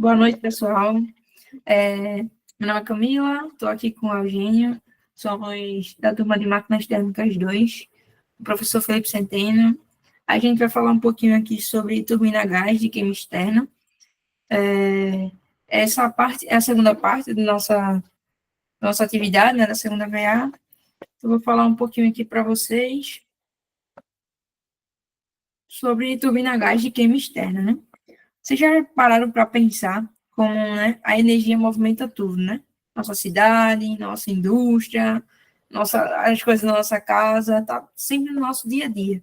Boa noite, pessoal. Meu nome é Camila, estou aqui com o Eugênio, somos da turma de Máquinas Térmicas 2, o professor Felipe Centeno. A gente vai falar um pouquinho aqui sobre turbina a gás de queima externa. Essa parte é a segunda parte da nossa atividade, né, da segunda VA. Eu vou falar um pouquinho aqui para vocês sobre turbina a gás de queima externa, né? Vocês já pararam para pensar como, né, a energia movimenta tudo, né? Nossa cidade, nossa indústria, as coisas da nossa casa, tá sempre no nosso dia a dia.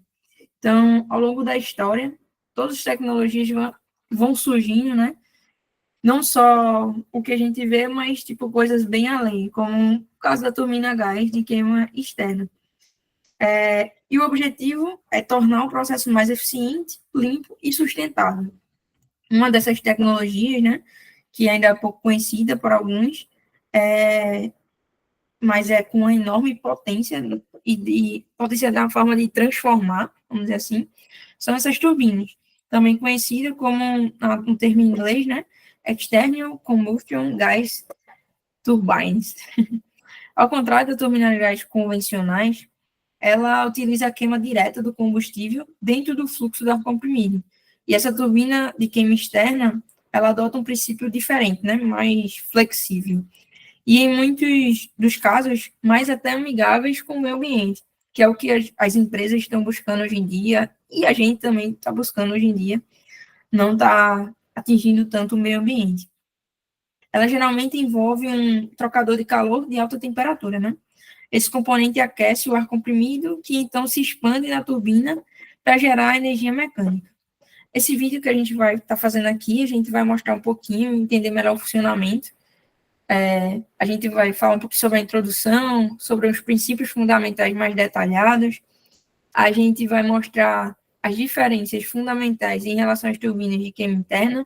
Então, ao longo da história, todas as tecnologias vão surgindo, né? Não só o que a gente vê, mas tipo coisas bem além, como o caso da turbina a gás de queima externa. E o objetivo é tornar o processo mais eficiente, limpo e sustentável. Uma dessas tecnologias, né, que ainda é pouco conhecida por alguns, mas é com uma enorme potência e potência da forma de transformar, vamos dizer assim, são essas turbinas, também conhecida como um termo em inglês, né, External Combustion Gas Turbines. Ao contrário das turbinas de gás convencionais, ela utiliza a queima direta do combustível dentro do fluxo do ar comprimido. E essa turbina de queima externa, ela adota um princípio diferente, né, mais flexível. E em muitos dos casos, mais até amigáveis com o meio ambiente, que é o que as empresas estão buscando hoje em dia, e a gente também está buscando hoje em dia, não está atingindo tanto o meio ambiente. Ela geralmente envolve um trocador de calor de alta temperatura, né? Esse componente aquece o ar comprimido, que então se expande na turbina para gerar energia mecânica. Esse vídeo que a gente vai estar fazendo aqui, a gente vai mostrar um pouquinho, entender melhor o funcionamento. A gente vai falar um pouco sobre a introdução, sobre os princípios fundamentais mais detalhados. A gente vai mostrar as diferenças fundamentais em relação às turbinas de queima interna,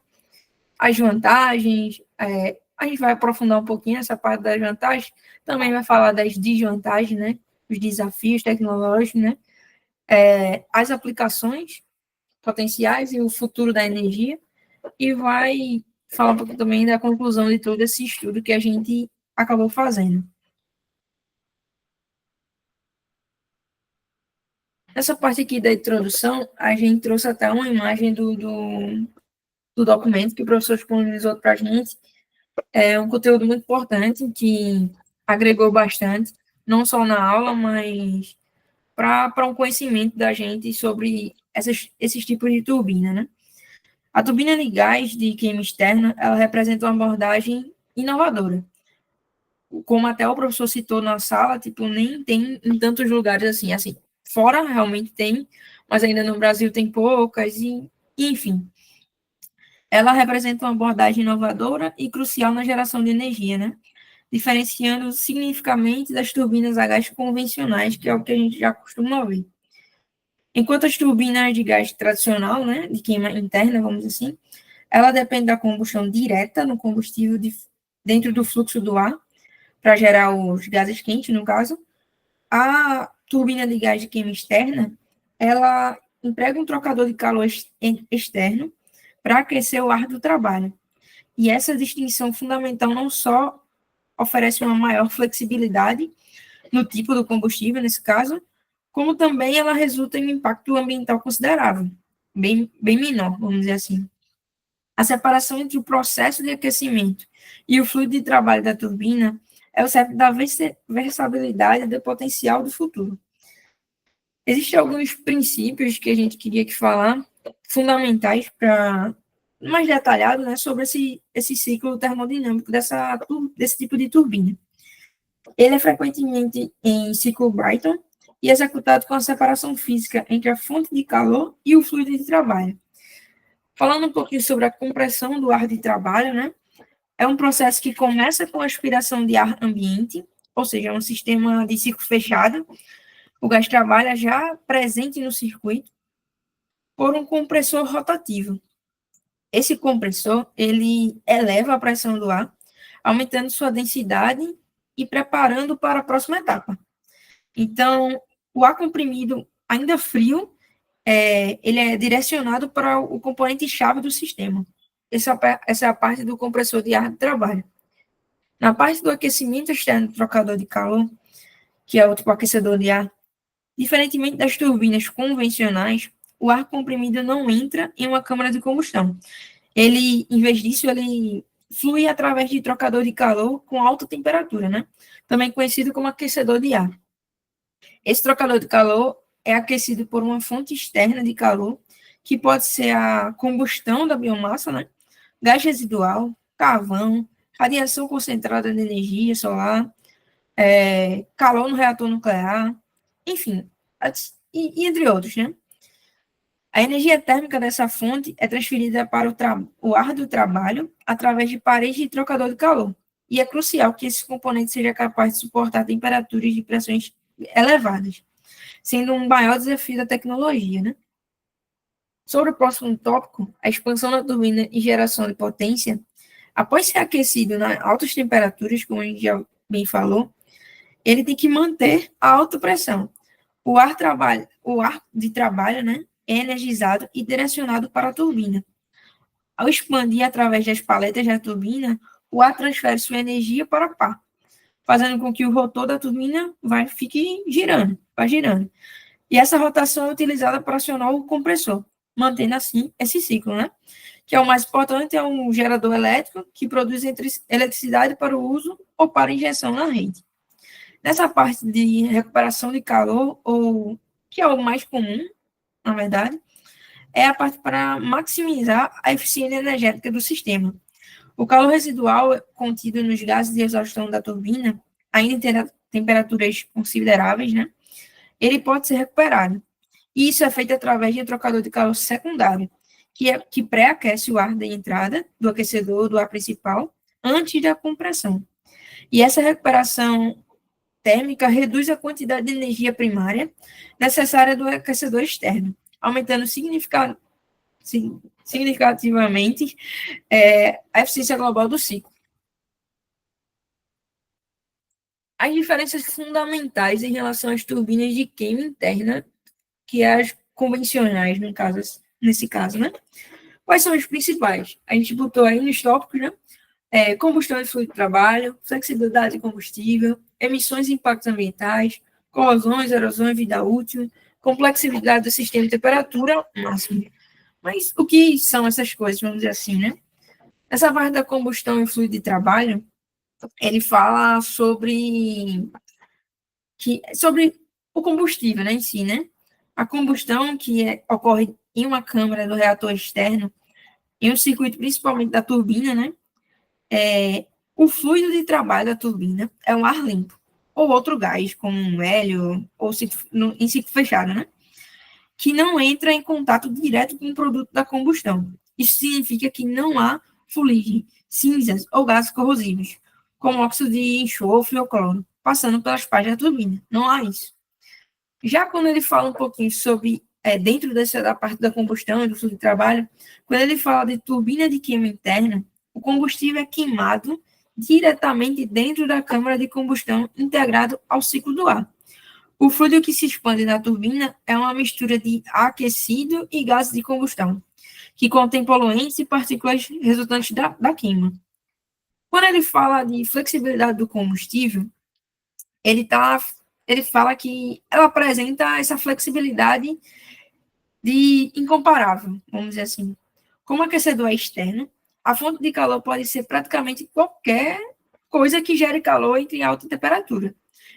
as vantagens, a gente vai aprofundar um pouquinho essa parte das vantagens, também vai falar das desvantagens, né? Os desafios tecnológicos, né? As aplicações potenciais e o futuro da energia, e vai falar um pouco também da conclusão de todo esse estudo que a gente acabou fazendo. Nessa parte aqui da introdução, a gente trouxe até uma imagem do documento que o professor disponibilizou para a gente. É um conteúdo muito importante que agregou bastante, não só na aula, mas para um conhecimento da gente sobre esses tipos de turbina, né? A turbina de gás de queima externa, ela representa uma abordagem inovadora. Como até o professor citou na sala, tipo, nem tem em tantos lugares assim, fora realmente tem, mas ainda no Brasil tem poucas, e enfim. Ela representa uma abordagem inovadora e crucial na geração de energia, né? Diferenciando significativamente das turbinas a gás convencionais, que é o que a gente já costuma ver. Enquanto as turbinas de gás tradicional, né, de queima interna, vamos dizer assim, ela depende da combustão direta no combustível dentro do fluxo do ar, para gerar os gases quentes, no caso. A turbina de gás de queima externa, ela emprega um trocador de calor externo para aquecer o ar do trabalho. E essa distinção fundamental não só oferece uma maior flexibilidade no tipo do combustível, nesse caso, como também ela resulta em um impacto ambiental considerável, bem menor, vamos dizer assim. A separação entre o processo de aquecimento e o fluido de trabalho da turbina é o certo da versatilidade e do potencial do futuro. Existem alguns princípios que a gente queria que falar, fundamentais para mais detalhado, né, sobre esse ciclo termodinâmico desse tipo de turbina. Ele é frequentemente em ciclo Brayton e executado com a separação física entre a fonte de calor e o fluido de trabalho. Falando um pouquinho sobre a compressão do ar de trabalho, né? É um processo que começa com a aspiração de ar ambiente, ou seja, é um sistema de ciclo fechado. O gás trabalha já presente no circuito por um compressor rotativo. Esse compressor, ele eleva a pressão do ar, aumentando sua densidade e preparando para a próxima etapa. Então, o ar comprimido, ainda frio, ele é direcionado para o componente-chave do sistema, essa é a parte do compressor de ar de trabalho. Na parte do aquecimento externo do trocador de calor, que é o tipo aquecedor de ar, diferentemente das turbinas convencionais, o ar comprimido não entra em uma câmara de combustão. Ele, em vez disso, ele flui através de trocador de calor com alta temperatura, né? Também conhecido como aquecedor de ar. Esse trocador de calor é aquecido por uma fonte externa de calor, que pode ser a combustão da biomassa, né? Gás residual, carvão, radiação concentrada de energia solar, calor no reator nuclear, enfim, e entre outros, né? A energia térmica dessa fonte é transferida para o ar do trabalho através de paredes de trocador de calor. E é crucial que esse componente seja capaz de suportar temperaturas de pressões elevadas, sendo um maior desafio da tecnologia, né? Sobre o próximo tópico, a expansão da turbina e geração de potência, após ser aquecido a altas temperaturas, como a gente já bem falou, ele tem que manter a alta pressão. O ar de trabalho, né, é energizado e direcionado para a turbina. Ao expandir através das paletas da turbina, o ar transfere sua energia para o par, fazendo com que o rotor da turbina fique girando, vai girando. E essa rotação é utilizada para acionar o compressor, mantendo assim esse ciclo, né? Que é o mais importante, é um gerador elétrico que produz eletricidade para o uso ou para injeção na rede. Nessa parte de recuperação de calor, ou que é o mais comum, na verdade, é a parte para maximizar a eficiência energética do sistema. O calor residual contido nos gases de exaustão da turbina, ainda em temperaturas consideráveis, né? Ele pode ser recuperado. E isso é feito através de um trocador de calor secundário, que pré-aquece o ar da entrada do aquecedor do ar principal antes da compressão. E essa recuperação térmica reduz a quantidade de energia primária necessária do aquecedor externo, aumentando significativamente a eficiência global do ciclo. As diferenças fundamentais em relação às turbinas de queima interna, que é as convencionais, nesse caso, né? Quais são os principais? A gente botou aí nos tópicos, né? Combustão e fluido de trabalho, flexibilidade de combustível, emissões e impactos ambientais, corrosões, erosões, vida útil, complexibilidade do sistema e temperatura máxima. Mas o que são essas coisas, vamos dizer assim, né? Essa parte da combustão e fluido de trabalho, ele fala sobre o combustível, né, em si, né? A combustão ocorre em uma câmara do reator externo, em um circuito principalmente da turbina, né? O fluido de trabalho da turbina é um ar limpo, ou outro gás, como um hélio, ou em ciclo fechado, né? Que não entra em contato direto com o produto da combustão. Isso significa que não há fuligem, cinzas ou gases corrosivos, como óxido de enxofre ou cloro, passando pelas partes da turbina. Não há isso. Já quando ele fala um pouquinho sobre, dentro da parte da combustão e do fluxo de trabalho, quando ele fala de turbina de queima interna, o combustível é queimado diretamente dentro da câmara de combustão integrado ao ciclo do ar. O fluido que se expande na turbina é uma mistura de aquecido e gases de combustão, que contém poluentes e partículas resultantes da queima. Quando ele fala de flexibilidade do combustível, ele fala que ela apresenta essa flexibilidade de incomparável, vamos dizer assim. Como o aquecedor é externo, a fonte de calor pode ser praticamente qualquer coisa que gere calor entre alta temperatura.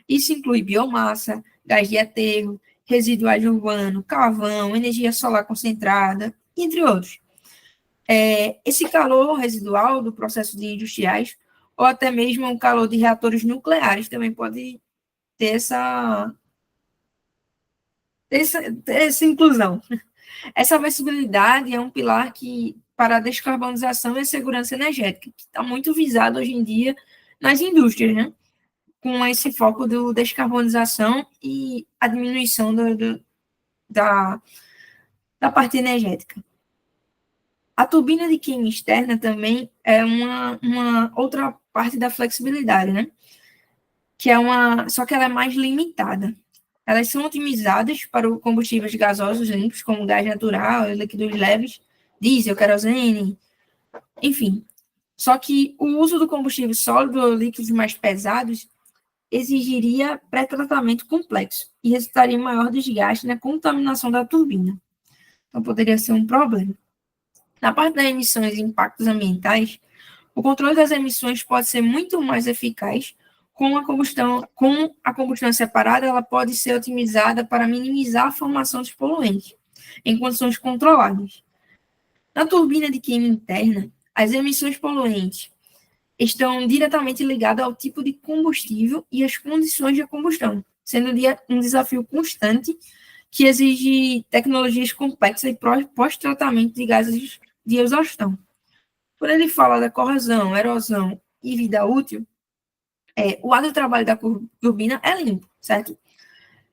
Isso inclui biomassa, gás de aterro, residuais urbanos, carvão, energia solar concentrada, entre outros. Esse calor residual do processo de industriais, ou até mesmo o calor de reatores nucleares, também pode ter essa inclusão. Essa versatilidade é um pilar para a descarbonização e a segurança energética, que está muito visado hoje em dia nas indústrias, né? Com esse foco do descarbonização e a diminuição da parte energética. A turbina de queima externa também é uma outra parte da flexibilidade, né? Só que ela é mais limitada. Elas são otimizadas para combustíveis gasosos limpos, como gás natural, líquidos leves, diesel, querosene, Enfim, só que o uso do combustível sólido ou líquidos mais pesados exigiria pré-tratamento complexo e resultaria em maior desgaste na contaminação da turbina. Então, poderia ser um problema. Na parte das emissões e impactos ambientais, o controle das emissões pode ser muito mais eficaz com a combustão separada, ela pode ser otimizada para minimizar a formação de poluentes em condições controladas. Na turbina de queima interna, as emissões poluentes estão diretamente ligadas ao tipo de combustível e às condições de combustão, sendo um desafio constante que exige tecnologias complexas e pós-tratamento de gases de exaustão. Quando ele fala da corrosão, erosão e vida útil, o ar do trabalho da turbina é limpo, certo?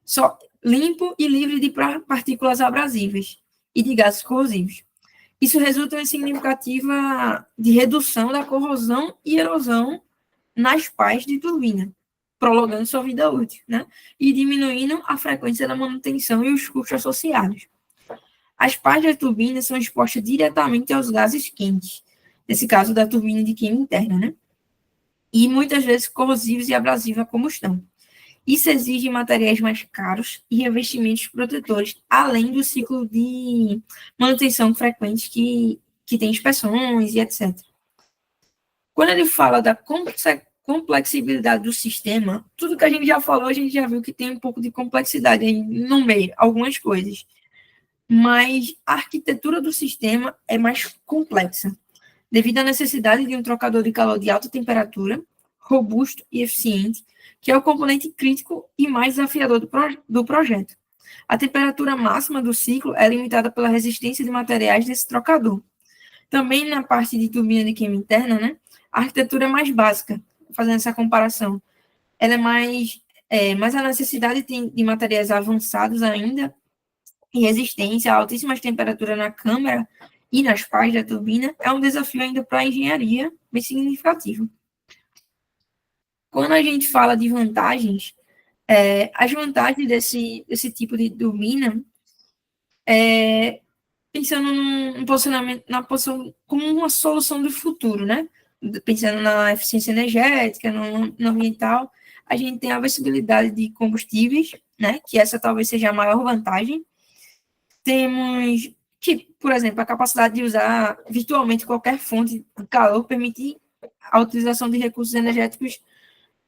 Só limpo e livre de partículas abrasivas e de gases corrosivos. Isso resulta em significativa de redução da corrosão e erosão nas pás de turbina, prolongando sua vida útil, né? E diminuindo a frequência da manutenção e os custos associados. As pás da turbina são expostas diretamente aos gases quentes, nesse caso da turbina de queima interna, né? E muitas vezes corrosivos e abrasivos à combustão. Isso exige materiais mais caros e revestimentos protetores, além do ciclo de manutenção frequente que tem inspeções e etc. Quando ele fala da complexibilidade do sistema, tudo que a gente já falou, a gente já viu que tem um pouco de complexidade aí no meio, algumas coisas. Mas a arquitetura do sistema é mais complexa, devido à necessidade de um trocador de calor de alta temperatura, robusto e eficiente, que é o componente crítico e mais desafiador do projeto. A temperatura máxima do ciclo é limitada pela resistência de materiais desse trocador. Também na parte de turbina de queima interna, né, a arquitetura é mais básica, fazendo essa comparação. Ela é mas a necessidade de materiais avançados ainda e resistência a altíssimas temperaturas na câmara e nas pás da turbina é um desafio ainda para a engenharia bem significativo. Quando a gente fala de vantagens, as vantagens desse tipo de turbina, pensando num posicionamento, na posição como uma solução do futuro, né? Pensando na eficiência energética, no ambiental, a gente tem a acessibilidade de combustíveis, né? Que essa talvez seja a maior vantagem. Temos que, por exemplo, a capacidade de usar virtualmente qualquer fonte de calor permite a utilização de recursos energéticos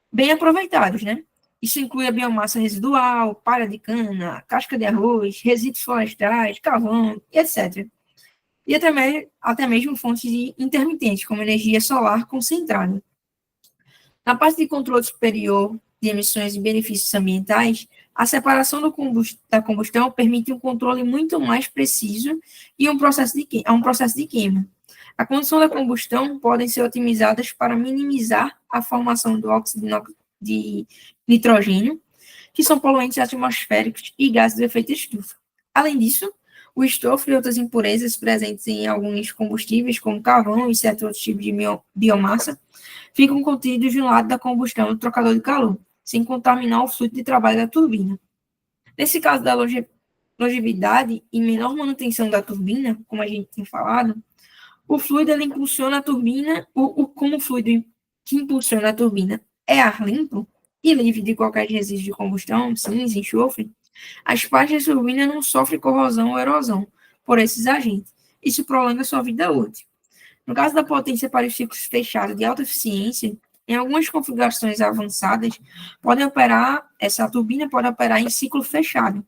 bem aproveitados, né? Isso inclui a biomassa residual, palha de cana, casca de arroz, resíduos florestais, carvão, etc. E até mesmo fontes intermitentes, como energia solar concentrada. Na parte de controle superior de emissões e benefícios ambientais, a separação da combustão permite um controle muito mais preciso e um processo de queima. A condição da combustão podem ser otimizadas para minimizar a formação do óxido de nitrogênio, que são poluentes atmosféricos e gases de efeito estufa. Além disso, o estofo e outras impurezas presentes em alguns combustíveis, como carvão e certos outros tipos de biomassa, ficam contidos de um lado da combustão do trocador de calor, sem contaminar o fluxo de trabalho da turbina. Nesse caso da longevidade e menor manutenção da turbina, como a gente tinha falado, o fluido ele impulsiona a turbina, como o fluido que impulsiona a turbina é ar limpo e livre de qualquer resíduo de combustão, cinza, enxofre, as partes da turbina não sofrem corrosão ou erosão por esses agentes. Isso prolonga sua vida útil. No caso da potência para os ciclos fechados de alta eficiência, em algumas configurações avançadas, essa turbina pode operar em ciclo fechado,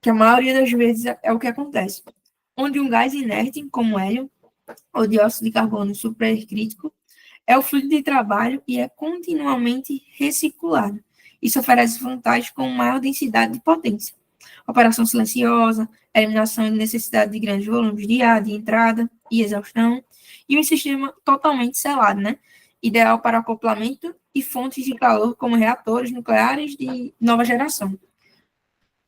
que a maioria das vezes é o que acontece, onde um gás inerte, como hélio ou dióxido de carbono supercrítico, é o fluido de trabalho e é continuamente reciclado. Isso oferece vantagens com maior densidade de potência. Operação silenciosa, eliminação de necessidade de grandes volumes de ar, de entrada e exaustão, e um sistema totalmente selado, né? Ideal para acoplamento e fontes de calor, como reatores nucleares de nova geração.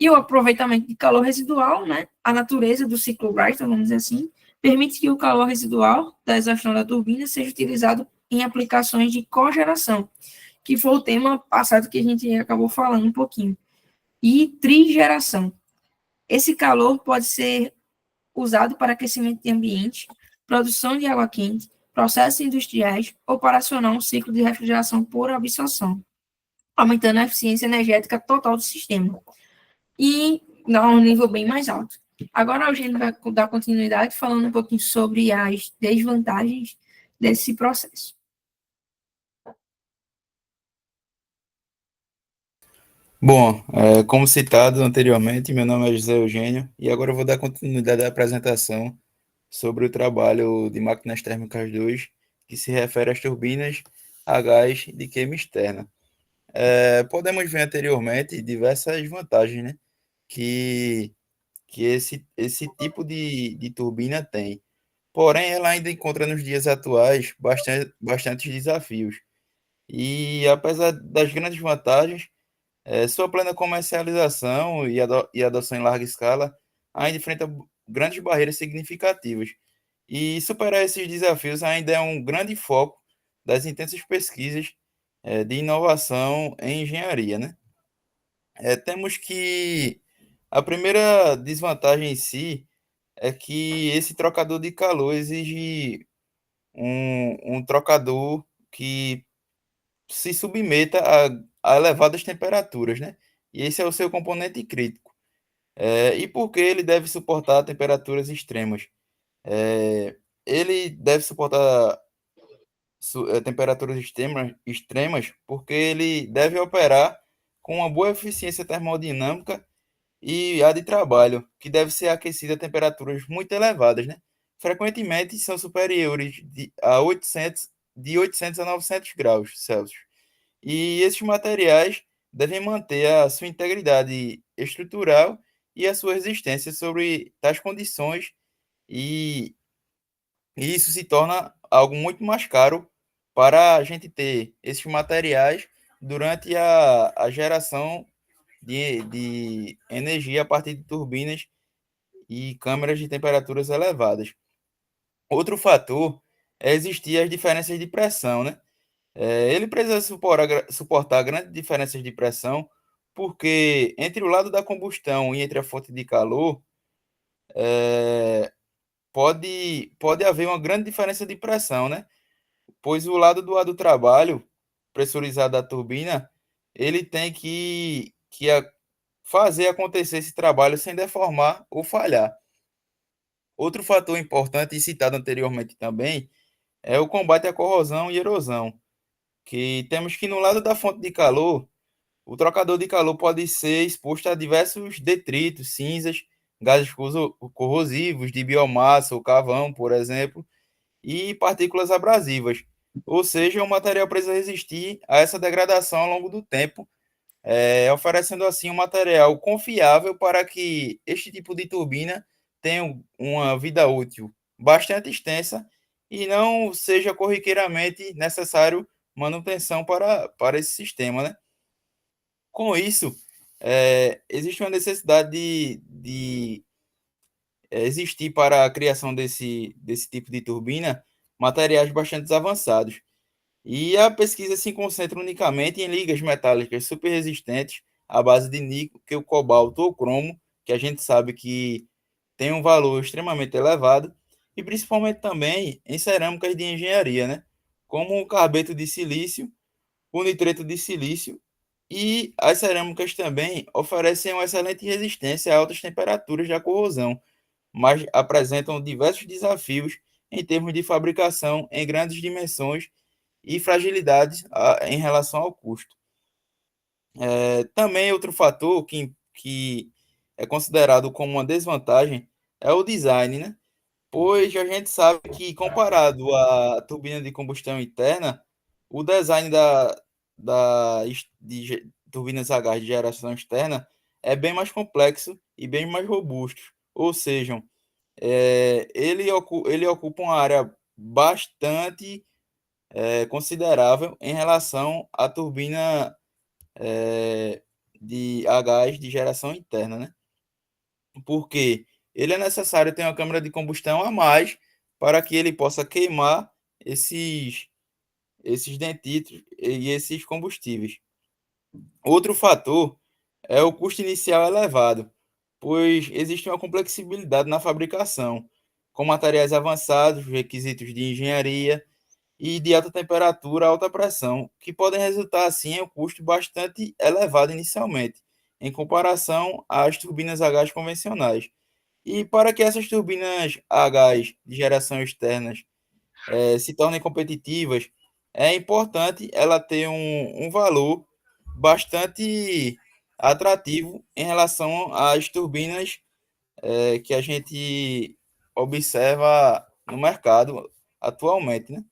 E o aproveitamento de calor residual, né? A natureza do ciclo Brayton, vamos dizer assim, permite que o calor residual da exaustão da turbina seja utilizado em aplicações de cogeração, que foi o tema passado que a gente acabou falando um pouquinho, e trigeração. Esse calor pode ser usado para aquecimento de ambiente, produção de água quente, processos industriais ou para acionar um ciclo de refrigeração por absorção, aumentando a eficiência energética total do sistema e a um nível bem mais alto. Agora a gente vai dar continuidade falando um pouquinho sobre as desvantagens desse processo. Bom, como citado anteriormente, meu nome é José Eugênio e agora eu vou dar continuidade à apresentação sobre o trabalho de máquinas térmicas 2, que se refere às turbinas a gás de queima externa. Podemos ver anteriormente diversas vantagens, né, que, que esse tipo de turbina tem. Porém, ela ainda encontra nos dias atuais bastantes desafios. E apesar das grandes vantagens, sua plena comercialização e adoção em larga escala ainda enfrenta grandes barreiras significativas. E superar esses desafios ainda é um grande foco das intensas pesquisas de inovação em engenharia, né? Temos que a primeira desvantagem em si é que esse trocador de calor exige um trocador que se submeta a elevadas temperaturas, né? E esse é o seu componente crítico. E por que ele deve suportar temperaturas extremas? Ele deve suportar temperaturas extremas porque ele deve operar com uma boa eficiência termodinâmica e a de trabalho, que deve ser aquecida a temperaturas muito elevadas, né? Frequentemente são superiores de 800 a 900 graus Celsius. E esses materiais devem manter a sua integridade estrutural e a sua resistência sobre tais condições, e isso se torna algo muito mais caro para a gente ter esses materiais durante a geração de energia a partir de turbinas e câmeras de temperaturas elevadas. Outro fator é existir as diferenças de pressão, né? Ele precisa suportar grandes diferenças de pressão, porque entre o lado da combustão e entre a fonte de calor, pode haver uma grande diferença de pressão, né? Pois o lado do ar do trabalho, pressurizado da turbina, ele tem que fazer acontecer esse trabalho sem deformar ou falhar. Outro fator importante e citado anteriormente também é o combate à corrosão e erosão, que temos que no lado da fonte de calor, o trocador de calor pode ser exposto a diversos detritos, cinzas, gases corrosivos de biomassa ou carvão, por exemplo, e partículas abrasivas. Ou seja, o material precisa resistir a essa degradação ao longo do tempo, oferecendo assim um material confiável para que este tipo de turbina tenha uma vida útil bastante extensa e não seja corriqueiramente necessário manutenção para esse sistema, né? Com isso, existe uma necessidade de existir para a criação desse tipo de turbina materiais bastante avançados. E a pesquisa se concentra unicamente em ligas metálicas super resistentes à base de níquel, cobalto ou cromo, que a gente sabe que tem um valor extremamente elevado, e principalmente também em cerâmicas de engenharia, né? Como o carbeto de silício, o nitreto de silício, e as cerâmicas também oferecem uma excelente resistência a altas temperaturas da corrosão, mas apresentam diversos desafios em termos de fabricação em grandes dimensões e fragilidades em relação ao custo. Também outro fator que é considerado como uma desvantagem é o design, né? Pois a gente sabe que, comparado à turbina de combustão interna, o design de turbinas a gás de geração externa é bem mais complexo e bem mais robusto. Ou seja, ele ocupa uma área bastante considerável em relação à turbina de a gás de geração interna, né? Porque ele é necessário ter uma câmara de combustão a mais para que ele possa queimar esses dentitos e esses combustíveis. Outro fator é o custo inicial elevado, pois existe uma complexibilidade na fabricação. com materiais avançados, requisitos de engenharia e de alta temperatura, alta pressão, que podem resultar, assim, em um custo bastante elevado inicialmente, em comparação às turbinas a gás convencionais. E para que essas turbinas a gás de geração externas se tornem competitivas, é importante ela ter um valor bastante atrativo em relação às turbinas que a gente observa no mercado atualmente, né?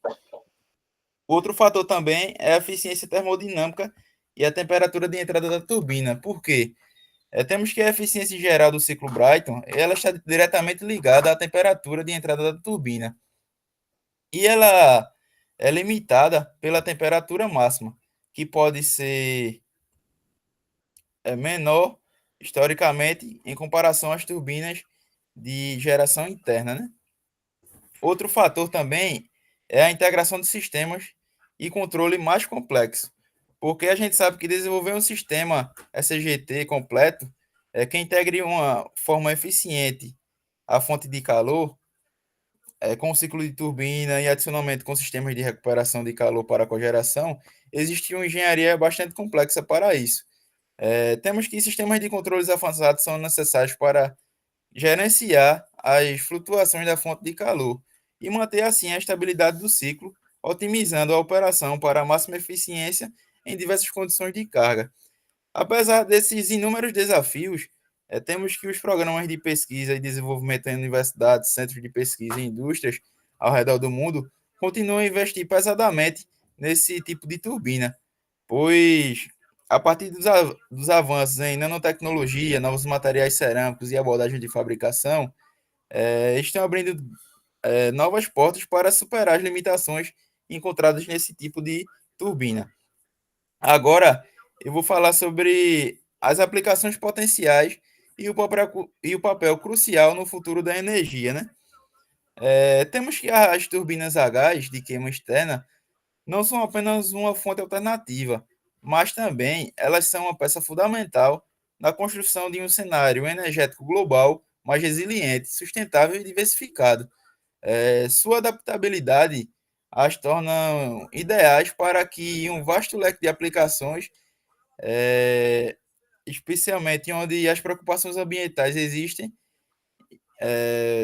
Outro fator também é a eficiência termodinâmica e a temperatura de entrada da turbina. Por quê? Temos que a eficiência geral do ciclo Brighton ela está diretamente ligada à temperatura de entrada da turbina. E ela é limitada pela temperatura máxima, que pode ser menor historicamente em comparação às turbinas de geração interna, né? Outro fator também é a integração de sistemas e controle mais complexo, porque a gente sabe que desenvolver um sistema SGT completo que integre uma forma eficiente a fonte de calor, com o ciclo de turbina e adicionalmente com sistemas de recuperação de calor para a cogeração, existe uma engenharia bastante complexa para isso. Temos que sistemas de controles avançados são necessários para gerenciar as flutuações da fonte de calor e manter assim a estabilidade do ciclo, otimizando a operação para a máxima eficiência em diversas condições de carga. Apesar desses inúmeros desafios, temos que os programas de pesquisa e desenvolvimento em universidades, centros de pesquisa e indústrias ao redor do mundo continuam a investir pesadamente nesse tipo de turbina, pois a partir dos avanços em nanotecnologia, novos materiais cerâmicos e abordagem de fabricação, estão abrindo novas portas para superar as limitações encontradas nesse tipo de turbina. Agora, eu vou falar sobre as aplicações potenciais e o papel crucial no futuro da energia, né? Temos que as turbinas a gás de queima externa não são apenas uma fonte alternativa, mas também elas são uma peça fundamental na construção de um cenário energético global mais resiliente, sustentável e diversificado. Sua adaptabilidade as torna ideais para que um vasto leque de aplicações, é, especialmente onde as preocupações ambientais existem,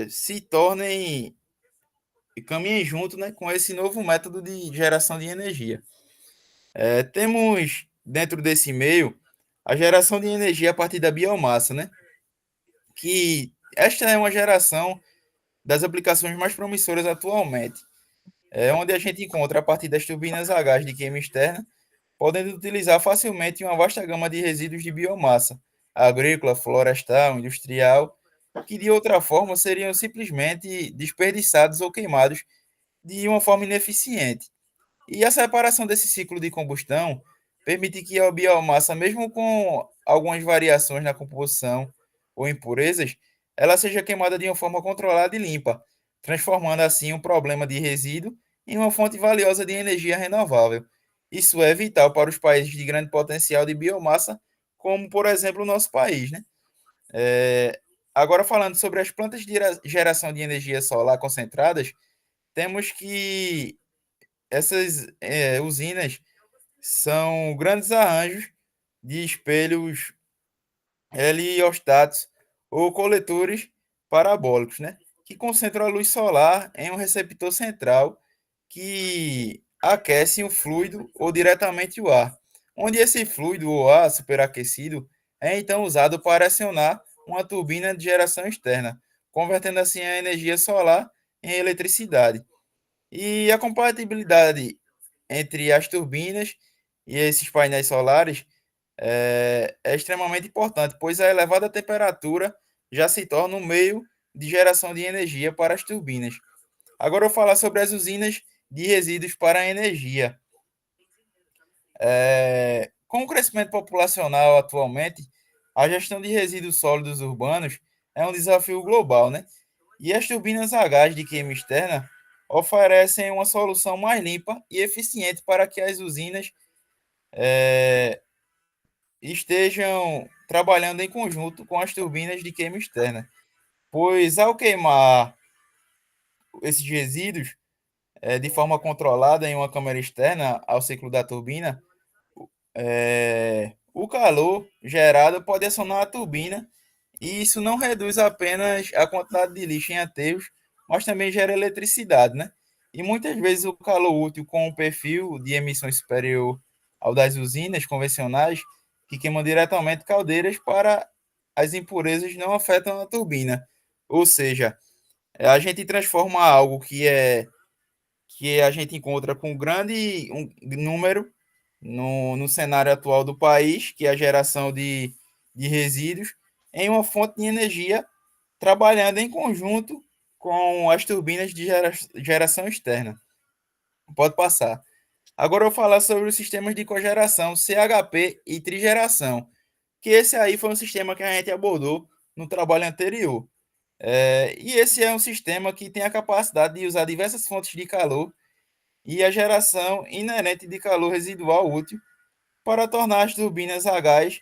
se tornem e caminhem junto, né, com esse novo método de geração de energia. Temos dentro desse meio a geração de energia a partir da biomassa, né, que esta é uma geração das aplicações mais promissoras atualmente, onde a gente encontra a partir das turbinas a gás de queima externa, podendo utilizar facilmente uma vasta gama de resíduos de biomassa, agrícola, florestal, industrial, que de outra forma seriam simplesmente desperdiçados ou queimados de uma forma ineficiente. E a separação desse ciclo de combustão permite que a biomassa, mesmo com algumas variações na composição ou impurezas, ela seja queimada de uma forma controlada e limpa, transformando assim um problema de resíduo em uma fonte valiosa de energia renovável. Isso é vital para os países de grande potencial de biomassa, como, por exemplo, o nosso país, né? Agora, falando sobre as plantas de geração de energia solar concentradas, temos que essas usinas são grandes arranjos de espelhos heliostáticos ou coletores parabólicos, né? Que concentram a luz solar em um receptor central que aquece o fluido ou diretamente o ar, onde esse fluido ou ar superaquecido é então usado para acionar uma turbina de geração externa, convertendo assim a energia solar em eletricidade. E a compatibilidade entre as turbinas e esses painéis solares é extremamente importante, pois a elevada temperatura já se torna um meio de geração de energia para as turbinas. Agora eu vou falar sobre as usinas de resíduos para a energia. Com o crescimento populacional atualmente, a gestão de resíduos sólidos urbanos é um desafio global, né? E as turbinas a gás de queima externa oferecem uma solução mais limpa e eficiente para que as usinas estejam trabalhando em conjunto com as turbinas de queima externa, pois ao queimar esses resíduos de forma controlada em uma câmara externa ao ciclo da turbina, o calor gerado pode acionar a turbina e isso não reduz apenas a quantidade de lixo em aterros, mas também gera eletricidade, né? E muitas vezes o calor útil com um perfil de emissão superior ao das usinas convencionais, que queimam diretamente caldeiras para as impurezas não afetam a turbina. Ou seja, a gente transforma algo que a gente encontra com grande número no cenário atual do país, que é a geração de resíduos, em uma fonte de energia trabalhando em conjunto com as turbinas de geração externa. Pode passar. Agora eu vou falar sobre os sistemas de cogeração CHP e trigeração, que esse aí foi um sistema que a gente abordou no trabalho anterior. E esse é um sistema que tem a capacidade de usar diversas fontes de calor e a geração inerente de calor residual útil para tornar as turbinas a gás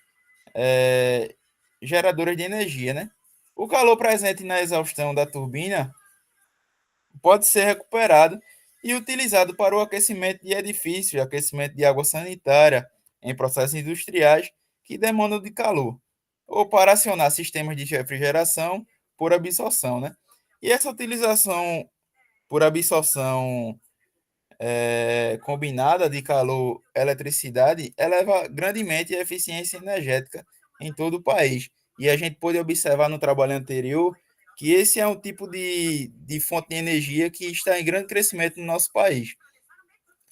é, geradoras de energia, né? O calor presente na exaustão da turbina pode ser recuperado e utilizado para o aquecimento de edifícios, aquecimento de água sanitária em processos industriais que demandam de calor, ou para acionar sistemas de refrigeração por absorção, né? E essa utilização por absorção combinada de calor e eletricidade eleva grandemente a eficiência energética em todo o país. E a gente pôde observar no trabalho anterior que esse é um tipo de fonte de energia que está em grande crescimento no nosso país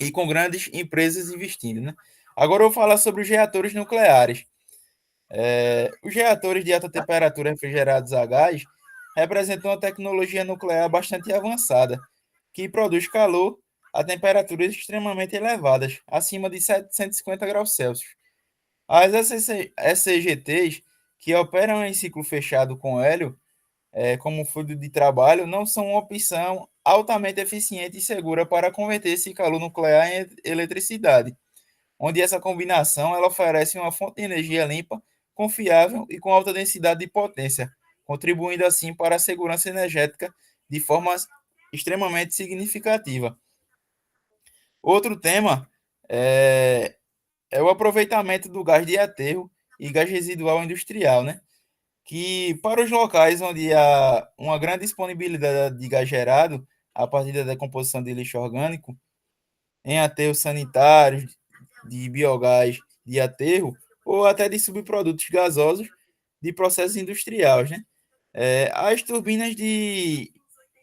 e com grandes empresas investindo, né? Agora eu vou falar sobre os reatores nucleares. Os reatores de alta temperatura refrigerados a gás representam uma tecnologia nuclear bastante avançada, que produz calor a temperaturas extremamente elevadas, acima de 750 graus Celsius. As SCGTs, que operam em ciclo fechado com hélio, como fluido de trabalho, não são uma opção altamente eficiente e segura para converter esse calor nuclear em eletricidade, onde essa combinação ela oferece uma fonte de energia limpa, confiável e com alta densidade de potência, contribuindo assim para a segurança energética de forma extremamente significativa. Outro tema é o aproveitamento do gás de aterro e gás residual industrial, né? Que para os locais onde há uma grande disponibilidade de gás gerado a partir da decomposição de lixo orgânico, em aterros sanitários, de biogás de aterro ou até de subprodutos gasosos de processos industriais, né? As turbinas de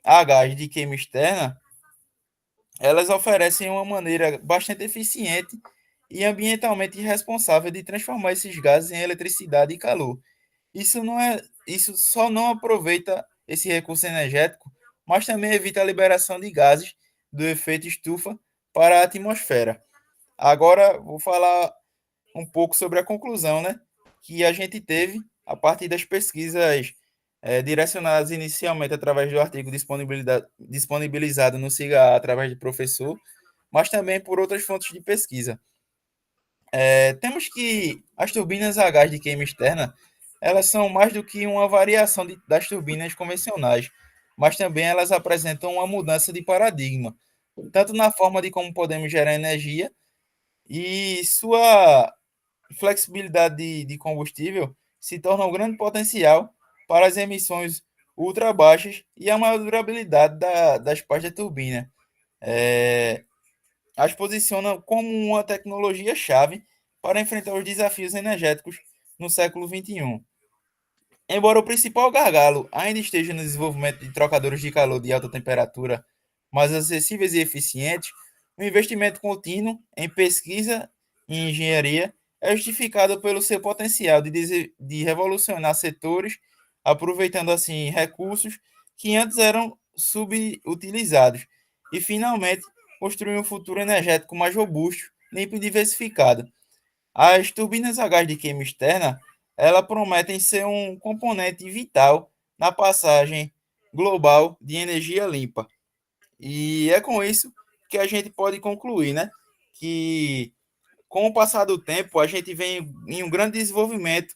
a gás de queima externa, elas oferecem uma maneira bastante eficiente e ambientalmente responsável de transformar esses gases em eletricidade e calor. Isso só não aproveita esse recurso energético, mas também evita a liberação de gases do efeito estufa para a atmosfera. Agora vou falar um pouco sobre a conclusão, né, que a gente teve a partir das pesquisas direcionadas inicialmente através do artigo disponibilizado no SIGA através do professor, mas também por outras fontes de pesquisa. Temos que as turbinas a gás de queima externa, elas são mais do que uma variação das turbinas convencionais, mas também elas apresentam uma mudança de paradigma, tanto na forma de como podemos gerar energia e sua flexibilidade de combustível se torna um grande potencial para as emissões ultra baixas e a maior durabilidade das partes da turbina. É, as posicionam como uma tecnologia-chave para enfrentar os desafios energéticos no século XXI. Embora o principal gargalo ainda esteja no desenvolvimento de trocadores de calor de alta temperatura mais acessíveis e eficientes, o investimento contínuo em pesquisa e engenharia é justificado pelo seu potencial de revolucionar setores, aproveitando assim recursos que antes eram subutilizados, e finalmente construir um futuro energético mais robusto, limpo e diversificado. As turbinas a gás de queima externa, ela prometem ser um componente vital na passagem global de energia limpa. E é com isso que a gente pode concluir, né? Que com o passar do tempo, a gente vem em um grande desenvolvimento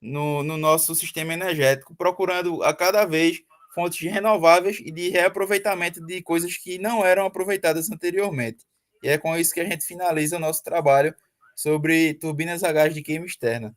no nosso sistema energético, procurando a cada vez fontes renováveis e de reaproveitamento de coisas que não eram aproveitadas anteriormente. E é com isso que a gente finaliza o nosso trabalho sobre turbinas a gás de queima externa.